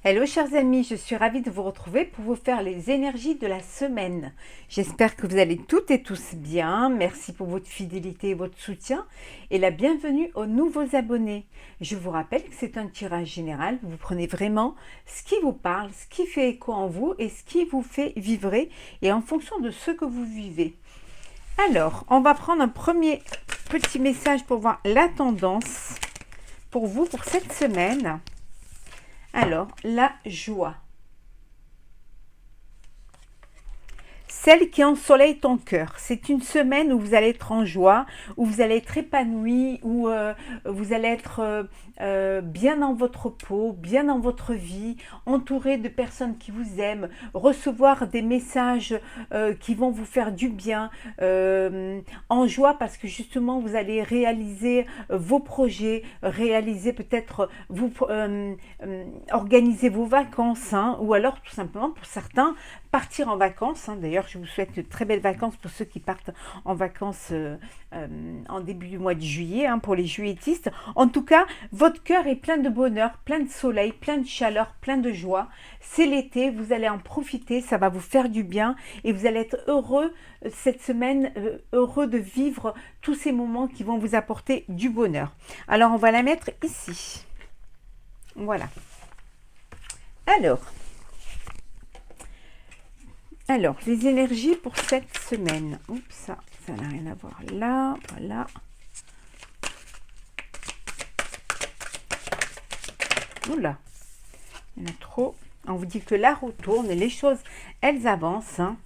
Hello chers amis, je suis ravie de vous retrouver pour vous faire les énergies de la semaine. J'espère que vous allez toutes et tous bien. Merci pour votre fidélité et votre soutien et la bienvenue aux nouveaux abonnés. Je vous rappelle que c'est un tirage général. Vous prenez vraiment ce qui vous parle, ce qui fait écho en vous et ce qui vous fait vibrer et en fonction de ce que vous vivez. Alors, on va prendre un premier petit message pour voir la tendance pour vous pour cette semaine. Alors, la joie. Celle qui ensoleille ton cœur. C'est une semaine où vous allez être en joie, où vous allez être épanoui, où vous allez être bien dans votre peau, bien dans votre vie, entouré de personnes qui vous aiment, recevoir des messages qui vont vous faire du bien, en joie parce que justement vous allez réaliser vos projets, réaliser peut-être vous organiser vos vacances, hein, ou alors tout simplement pour certains partir en vacances. Hein. D'ailleurs, je vous souhaite de très belles vacances pour ceux qui partent en vacances en début du mois de juillet, hein, pour les juilletistes. En tout cas, votre cœur est plein de bonheur, plein de soleil, plein de chaleur, plein de joie. C'est l'été, vous allez en profiter, ça va vous faire du bien et vous allez être heureux cette semaine, heureux de vivre tous ces moments qui vont vous apporter du bonheur. Alors, on va la mettre ici. Voilà. Alors, les énergies pour cette semaine. Oups, ça n'a rien à voir là. Voilà. Oula, il y en a trop. On vous dit que la roue tourne et les choses, elles avancent. Hein.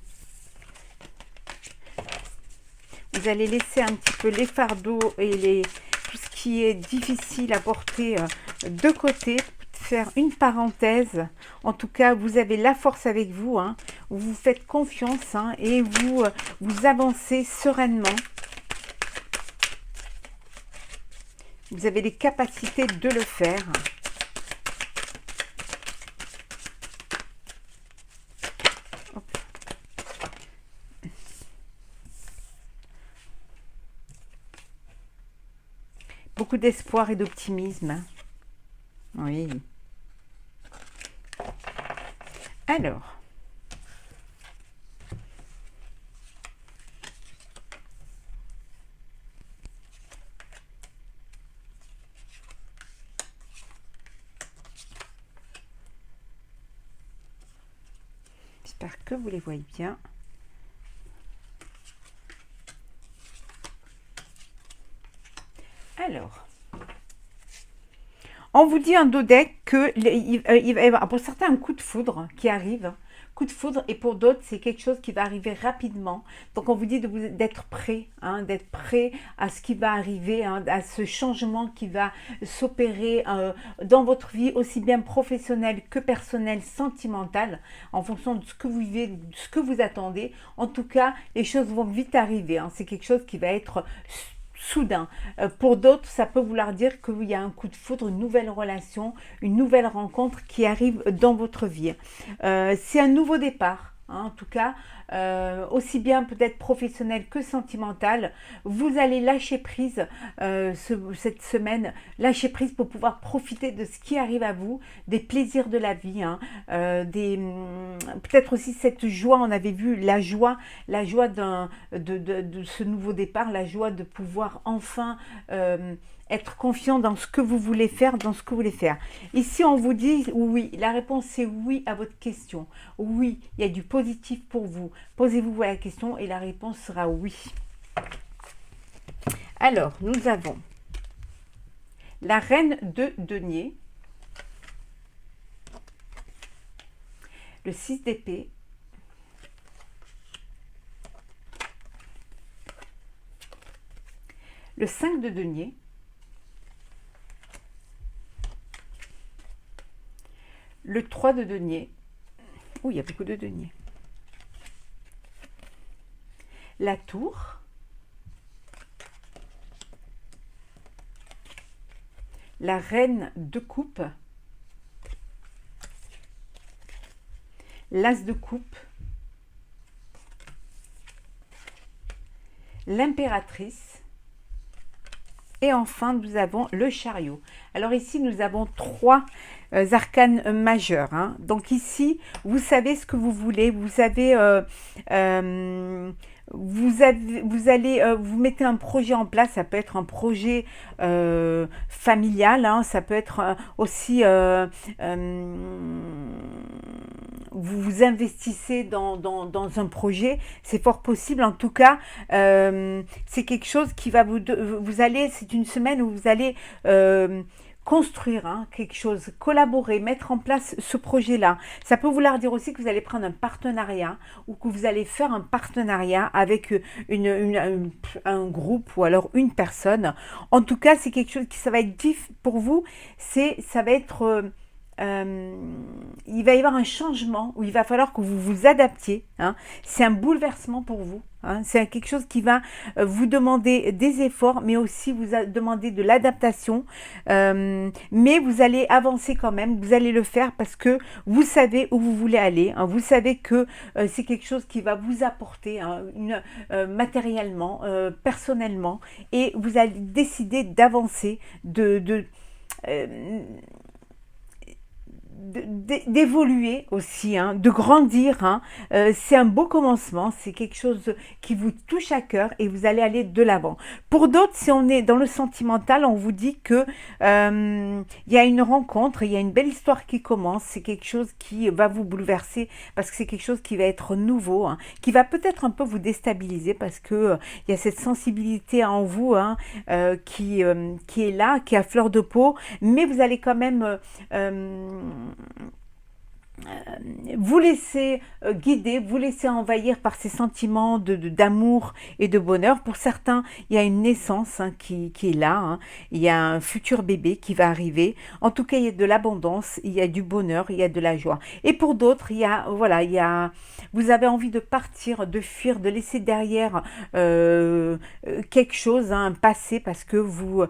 Vous allez laisser un petit peu les fardeaux et tout ce qui est difficile à porter de côté. Faire une parenthèse. En tout cas, vous avez la force avec vous, hein, vous faites confiance, hein, et vous avancez sereinement. Vous avez les capacités de le faire. Hop. Beaucoup d'espoir et d'optimisme. Hein. Oui. Alors, j'espère que vous les voyez bien. Alors, on vous dit en dos deck qu'il va y avoir pour certains un coup de foudre qui arrive. Coup de foudre, et pour d'autres, c'est quelque chose qui va arriver rapidement. Donc, on vous dit d'être prêt, hein, d'être prêt à ce qui va arriver, hein, à ce changement qui va s'opérer dans votre vie, aussi bien professionnelle que personnelle, sentimentale, en fonction de ce que vous vivez, de ce que vous attendez. En tout cas, les choses vont vite arriver. Hein. C'est quelque chose qui va être soudain. Pour d'autres, ça peut vouloir dire qu'il y a un coup de foudre, une nouvelle relation, une nouvelle rencontre qui arrive dans votre vie. C'est un nouveau départ. Hein, en tout cas, aussi bien peut-être professionnel que sentimental, vous allez lâcher prise cette semaine, lâcher prise pour pouvoir profiter de ce qui arrive à vous, des plaisirs de la vie, hein, peut-être aussi cette joie. On avait vu la joie de ce nouveau départ, la joie de pouvoir enfin être confiant dans ce que vous voulez faire, Ici, on vous dit oui. La réponse, c'est oui à votre question. Oui, il y a du positif pour vous. Posez-vous la question et la réponse sera oui. Alors, nous avons la reine de denier, le 6 d'épée, le 5 de denier, le 3 de denier. Oh, il y a beaucoup de deniers. La tour, la reine de coupe, l'as de coupe, l'impératrice, Et enfin, nous avons le chariot. Alors ici, nous avons trois arcanes majeurs, hein. Donc ici, vous savez ce que vous voulez. Vous allez, vous mettez un projet en place. Ça peut être un projet familial, hein. Ça peut être aussi vous vous investissez dans un projet, c'est fort possible. En tout cas, c'est quelque chose qui va vous allez, c'est une semaine où vous allez construire, hein, quelque chose, collaborer, mettre en place ce projet-là. Ça peut vouloir dire aussi que vous allez prendre un partenariat ou que vous allez faire un partenariat avec un groupe ou alors une personne. En tout cas, c'est quelque chose qui ça va être pour vous. Ça va être il va y avoir un changement où il va falloir que vous vous adaptiez, hein. C'est un bouleversement pour vous, hein. C'est quelque chose qui va vous demander des efforts, mais aussi vous demander de l'adaptation. Mais vous allez avancer quand même, vous allez le faire parce que vous savez où vous voulez aller, hein. Vous savez que c'est quelque chose qui va vous apporter, hein, matériellement, personnellement, et vous allez décider d'avancer, euh, d'évoluer aussi, hein, de grandir, hein. C'est un beau commencement, c'est quelque chose qui vous touche à cœur et vous allez aller de l'avant. Pour d'autres, si on est dans le sentimental, on vous dit que il y a une rencontre, il y a une belle histoire qui commence, c'est quelque chose qui va vous bouleverser parce que c'est quelque chose qui va être nouveau, hein, qui va peut-être un peu vous déstabiliser parce que il y a cette sensibilité en vous, hein, qui est là, qui est à fleur de peau, mais vous allez quand même vous laisser guider, vous laisser envahir par ces sentiments d'amour et de bonheur. Pour certains, il y a une naissance, hein, qui est là, hein. Il y a un futur bébé qui va arriver. En tout cas, il y a de l'abondance, il y a du bonheur, il y a de la joie. Et pour d'autres, vous avez envie de partir, de fuir, de laisser derrière quelque chose, hein, un passé, parce que vous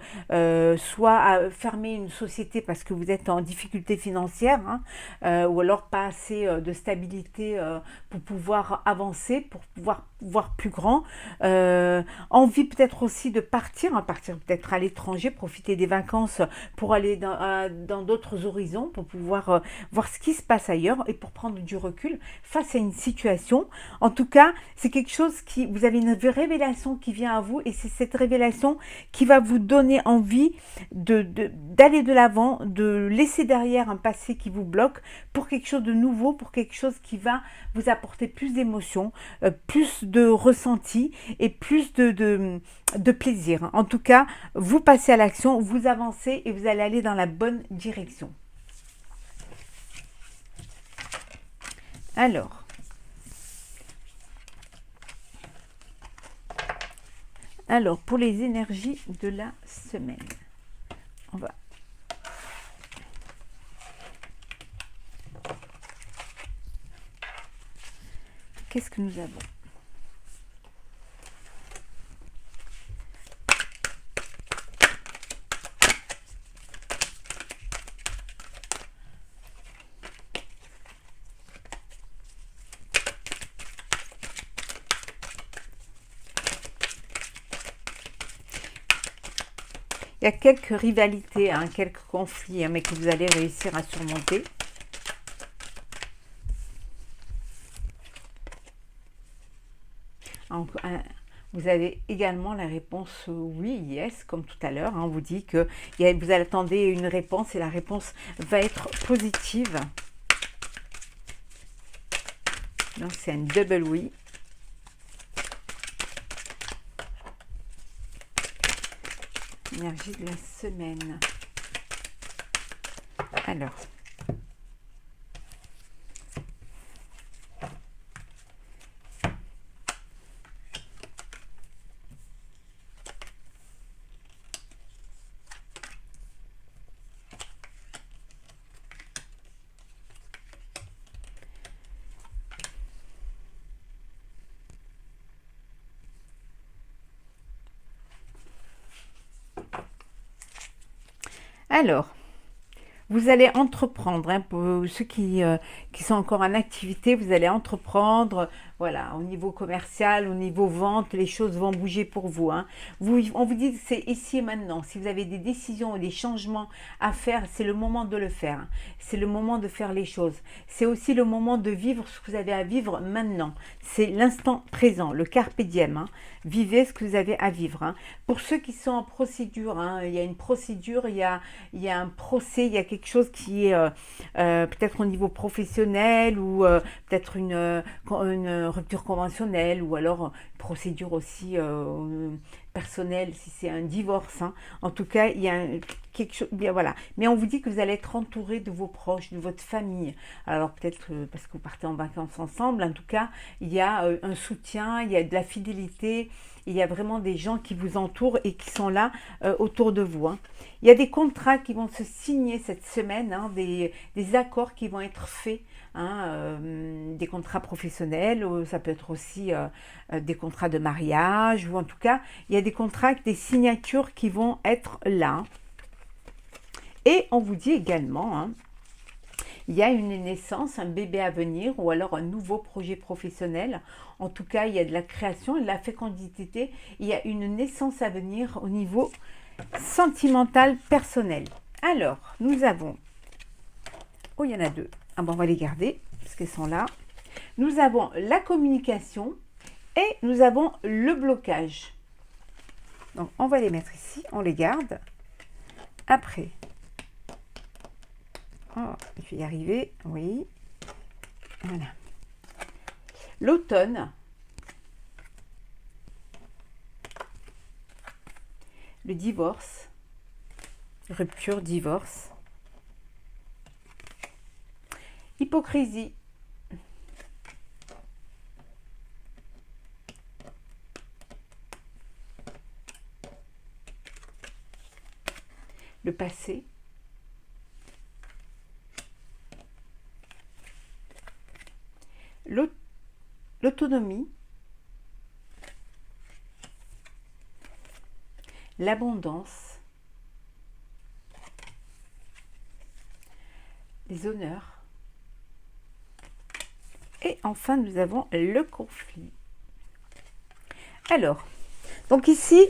soit fermez une société parce que vous êtes en difficulté financière, hein, ou alors pas assez de stabilité pour pouvoir avancer, pour pouvoir voir plus grand. Envie peut-être aussi de partir, hein, partir peut-être à l'étranger, profiter des vacances pour aller dans d'autres horizons, pour pouvoir voir ce qui se passe ailleurs et pour prendre du recul face à une situation. En tout cas, c'est quelque chose vous avez une révélation qui vient à vous et c'est cette révélation qui va vous donner envie d'aller de l'avant, de laisser derrière un passé qui vous bloque pour quelque chose de nouveau, pour quelque chose qui va vous apporter plus d'émotions, plus de ressenti et plus de plaisir. En tout cas, vous passez à l'action, vous avancez et vous allez aller dans la bonne direction. Alors, pour les énergies de la semaine, on va... Qu'est-ce que nous avons? Il y a quelques rivalités, hein, quelques conflits, hein, mais que vous allez réussir à surmonter. Vous avez également la réponse oui, yes, comme tout à l'heure, hein. On vous dit que vous attendez une réponse et la réponse va être positive. Donc c'est un double oui. Énergie de la semaine. Alors, vous allez entreprendre, hein, pour ceux qui sont encore en activité, vous allez entreprendre, voilà, au niveau commercial, au niveau vente, les choses vont bouger pour vous, hein. On vous dit que c'est ici et maintenant. Si vous avez des décisions ou des changements à faire, c'est le moment de le faire, hein. C'est le moment de faire les choses. C'est aussi le moment de vivre ce que vous avez à vivre maintenant. C'est l'instant présent, le carpe diem, hein. Vivez ce que vous avez à vivre, hein. Pour ceux qui sont en procédure, hein, il y a une procédure, il y a un procès, il y a quelque chose qui est peut-être au niveau professionnel ou peut-être une rupture conventionnelle ou alors une procédure aussi personnelle si c'est un divorce, hein. En tout cas, il y a quelque chose, bien voilà. Mais on vous dit que vous allez être entouré de vos proches, de votre famille. Alors peut-être parce que vous partez en vacances ensemble, en tout cas, il y a un soutien, il y a de la fidélité, il y a vraiment des gens qui vous entourent et qui sont là autour de vous, hein. Il y a des contrats qui vont se signer cette semaine, hein, des accords qui vont être faits, hein, des contrats professionnels, ça peut être aussi des contrats de mariage, ou en tout cas, il y a des contrats, des signatures qui vont être là. Et on vous dit également, hein, il y a une naissance, un bébé à venir ou alors un nouveau projet professionnel. En tout cas, il y a de la création, de la fécondité. Il y a une naissance à venir au niveau sentimental, personnel. Alors, nous avons... Oh, il y en a deux. Ah bon, on va les garder parce qu'elles sont là. Nous avons la communication et nous avons le blocage. Donc, on va les mettre ici. On les garde. Après... Oh, je vais y arriver, oui. Voilà. L'automne. Le divorce. Rupture, divorce. Hypocrisie. Le passé. L'autonomie, l'abondance, les honneurs et enfin nous avons le conflit. Alors, donc ici,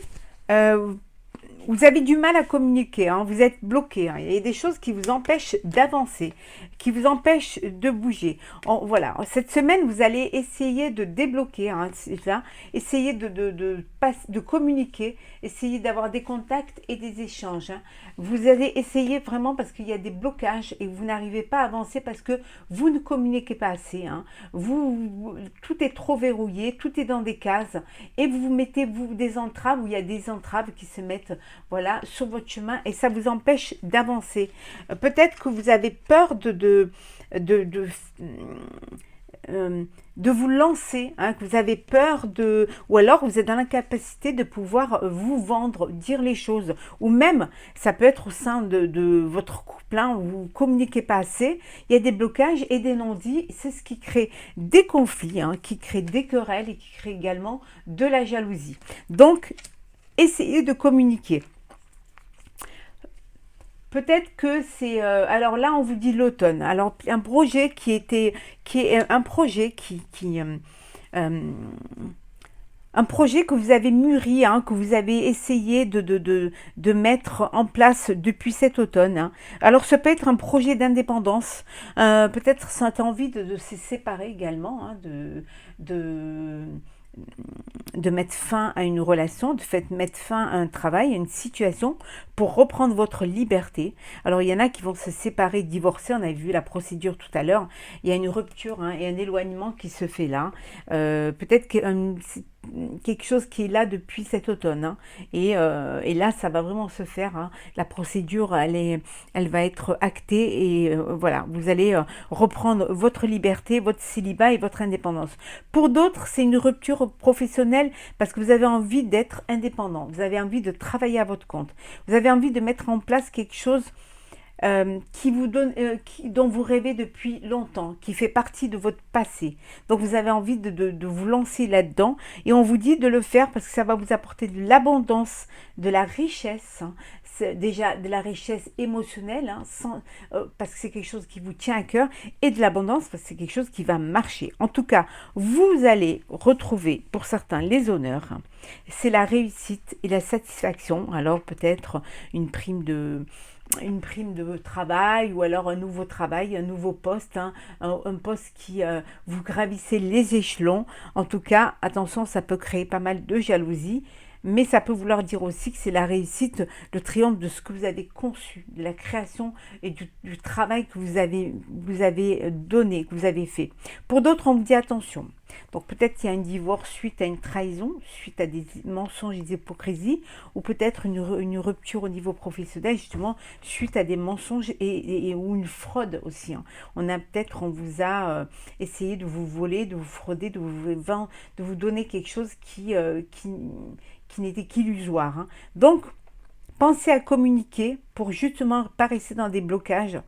vous avez du mal à communiquer, hein, vous êtes bloqué, hein, il y a des choses qui vous empêchent d'avancer, qui vous empêchent de bouger. Voilà, cette semaine, vous allez essayer de débloquer, hein, là, essayer de communiquer, essayer d'avoir des contacts et des échanges, hein. Vous allez essayer vraiment parce qu'il y a des blocages et vous n'arrivez pas à avancer parce que vous ne communiquez pas assez, hein. Tout est trop verrouillé, tout est dans des cases et vous mettez des entraves où il y a des entraves qui se mettent, voilà, sur votre chemin et ça vous empêche d'avancer. Peut-être que vous avez peur de vous lancer, hein, que vous avez peur ou alors vous êtes dans l'incapacité de pouvoir vous vendre, dire les choses, ou même ça peut être au sein de votre couple, hein, où vous ne communiquez pas assez, il y a des blocages et des non-dits, c'est ce qui crée des conflits, hein, qui crée des querelles et qui crée également de la jalousie. Donc, essayez de communiquer. Peut-être que c'est... alors là, on vous dit l'automne. Alors, un projet qui est un projet un projet que vous avez mûri, hein, que vous avez essayé de mettre en place depuis cet automne, hein. Alors, ça peut être un projet d'indépendance. Peut-être cette envie de se séparer également, hein, de mettre fin à une relation, de mettre fin à un travail, à une situation pour reprendre votre liberté. Alors, il y en a qui vont se séparer, divorcer. On a vu la procédure tout à l'heure. Il y a une rupture, hein, et un éloignement qui se fait là. Peut-être que quelque chose qui est là depuis cet automne, hein. Et là, ça va vraiment se faire, hein. La procédure, elle va être actée et voilà, vous allez reprendre votre liberté, votre célibat et votre indépendance. Pour d'autres, c'est une rupture professionnelle parce que vous avez envie d'être indépendant, vous avez envie de travailler à votre compte, vous avez envie de mettre en place quelque chose qui vous donne, dont vous rêvez depuis longtemps, qui fait partie de votre passé. Donc vous avez envie de vous lancer là-dedans et on vous dit de le faire parce que ça va vous apporter de l'abondance, de la richesse, hein. déjà de la richesse émotionnelle, hein, parce que c'est quelque chose qui vous tient à cœur, et de l'abondance, parce que c'est quelque chose qui va marcher. En tout cas, vous allez retrouver, pour certains, les honneurs. C'est la réussite et la satisfaction. Alors peut-être une prime de travail, ou alors un nouveau travail, un nouveau poste, hein, un poste qui vous gravissez les échelons. En tout cas, attention, ça peut créer pas mal de jalousie, mais ça peut vouloir dire aussi que c'est la réussite, le triomphe de ce que vous avez conçu, de la création et du travail que vous avez donné, que vous avez fait. Pour d'autres, on vous dit attention. Donc peut-être qu'il y a un divorce suite à une trahison, suite à des mensonges et des hypocrisies, ou peut-être une rupture au niveau professionnel, justement, suite à des mensonges ou une fraude aussi, hein. On vous a essayé de vous voler, de vous frauder, de vous donner quelque chose qui n'était qu'illusoire, hein. Donc, pensez à communiquer pour justement pas rester dans des blocages.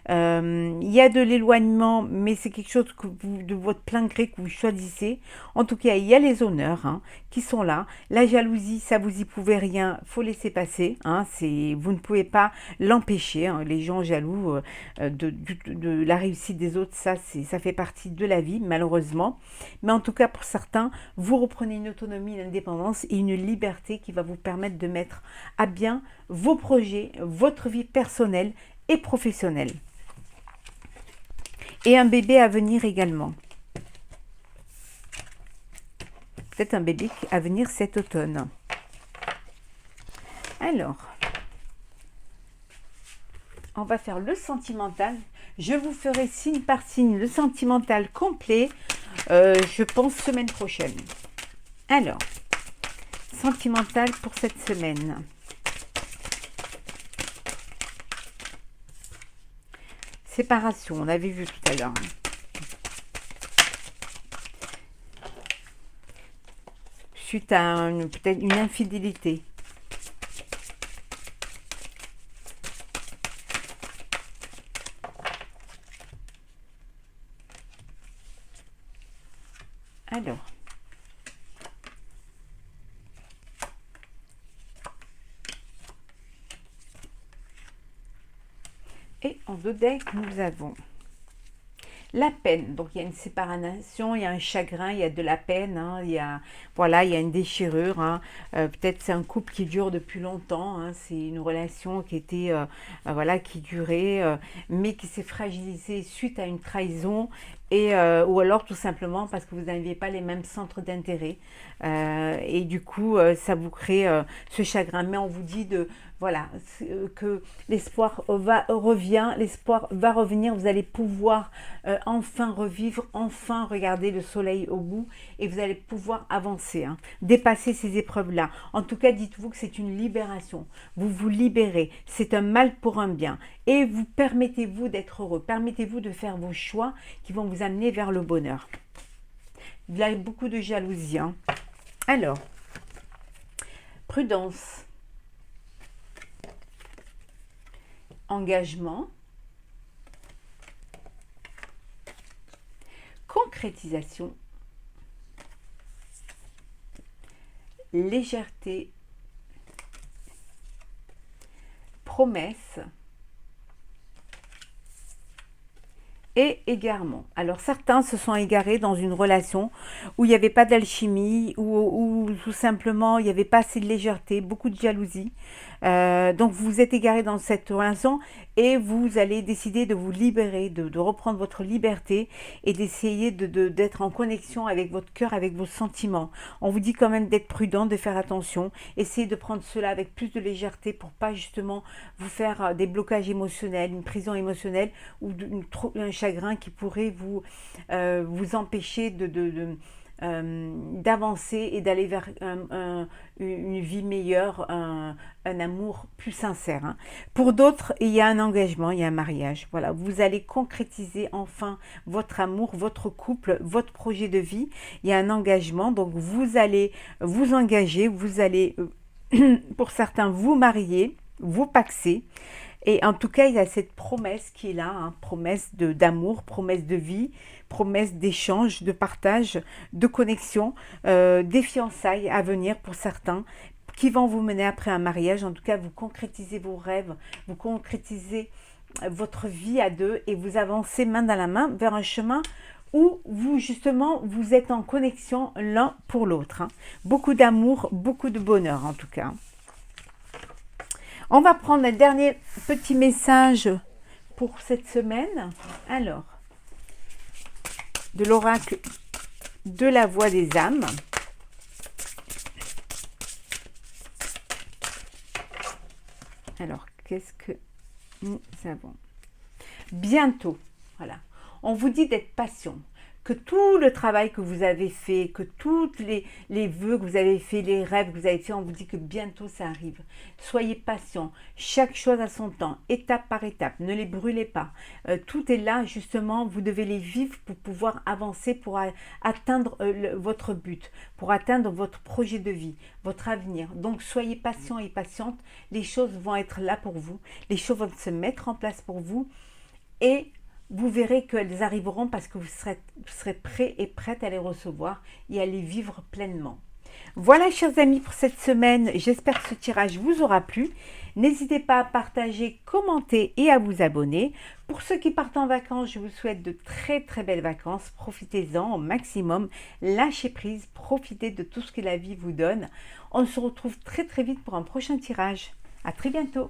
Il y a de l'éloignement, mais c'est quelque chose de votre plein gré que vous choisissez. En tout cas, il y a les honneurs, hein, qui sont là. La jalousie, ça vous y pouvez rien, faut laisser passer, hein, vous ne pouvez pas l'empêcher, hein. Les gens jaloux de la réussite des autres, ça fait partie de la vie, malheureusement. Mais en tout cas, pour certains, vous reprenez une autonomie, une indépendance et une liberté qui va vous permettre de mettre à bien vos projets, votre vie personnelle et professionnelle. Et un bébé à venir également. Peut-être un bébé à venir cet automne. Alors, on va faire le sentimental. Je vous ferai signe par signe le sentimental complet, je pense semaine prochaine. Alors, sentimental pour cette semaine. Séparation, on avait vu tout à l'heure. Suite à peut-être une infidélité. Alors. Et en deux decks, nous avons la peine. Donc, il y a une séparation, il y a un chagrin, il y a de la peine, hein, il y a une déchirure, hein. Peut-être c'est un couple qui dure depuis longtemps, hein, c'est une relation qui était, qui durait, mais qui s'est fragilisée suite à une trahison, ou alors tout simplement parce que vous n'aviez pas les mêmes centres d'intérêt. Et du coup, ça vous crée ce chagrin. Mais on vous dit que l'espoir l'espoir va revenir, vous allez pouvoir enfin revivre, enfin regarder le soleil au bout, et vous allez pouvoir avancer, hein, dépasser ces épreuves-là. En tout cas, dites-vous que c'est une libération. Vous vous libérez, c'est un mal pour un bien. Et vous permettez-vous d'être heureux, permettez-vous de faire vos choix qui vont vous amener vers le bonheur. Il y a beaucoup de jalousie, hein. Alors, prudence, engagement, concrétisation, légèreté, promesse et égarement. Alors certains se sont égarés dans une relation où il n'y avait pas d'alchimie, où tout simplement il n'y avait pas assez de légèreté, beaucoup de jalousie. Donc vous vous êtes égaré dans cette relation et vous allez décider de vous libérer, de reprendre votre liberté et d'essayer d'être en connexion avec votre cœur, avec vos sentiments. On vous dit quand même d'être prudent, de faire attention. Essayez de prendre cela avec plus de légèreté pour pas justement vous faire des blocages émotionnels, une prison émotionnelle ou un chagrin qui pourrait vous empêcher d'avancer et d'aller vers une vie meilleure, un amour plus sincère, hein. Pour d'autres, il y a un engagement, il y a un mariage. Voilà, vous allez concrétiser enfin votre amour, votre couple, votre projet de vie. Il y a un engagement, donc vous allez vous engager, vous allez, pour certains, vous marier, vous paxer. Et en tout cas, il y a cette promesse qui est là, hein, promesse d'amour, promesse de vie, promesse d'échange, de partage, de connexion, des fiançailles à venir pour certains qui vont vous mener après un mariage. En tout cas, vous concrétisez vos rêves, vous concrétisez votre vie à deux et vous avancez main dans la main vers un chemin où vous, justement, vous êtes en connexion l'un pour l'autre. Beaucoup d'amour, beaucoup de bonheur, en tout cas. On va prendre un dernier petit message pour cette semaine. Alors, de l'oracle de la voix des âmes. Alors, qu'est-ce que nous avons? Bientôt, voilà. On vous dit d'être patient, que tout le travail que vous avez fait, que tous les vœux que vous avez fait, les rêves que vous avez fait, on vous dit que bientôt ça arrive. Soyez patient, chaque chose à son temps, étape par étape, ne les brûlez pas. Tout est là, justement, vous devez les vivre pour pouvoir avancer, pour atteindre votre but, pour atteindre votre projet de vie, votre avenir. Donc soyez patient et patiente, les choses vont être là pour vous, les choses vont se mettre en place pour vous et vous verrez qu'elles arriveront parce que vous serez prêts et prêtes à les recevoir et à les vivre pleinement. Voilà, chers amis, pour cette semaine. J'espère que ce tirage vous aura plu. N'hésitez pas à partager, commenter et à vous abonner. Pour ceux qui partent en vacances, je vous souhaite de très très belles vacances. Profitez-en au maximum. Lâchez prise, profitez de tout ce que la vie vous donne. On se retrouve très très vite pour un prochain tirage. À très bientôt.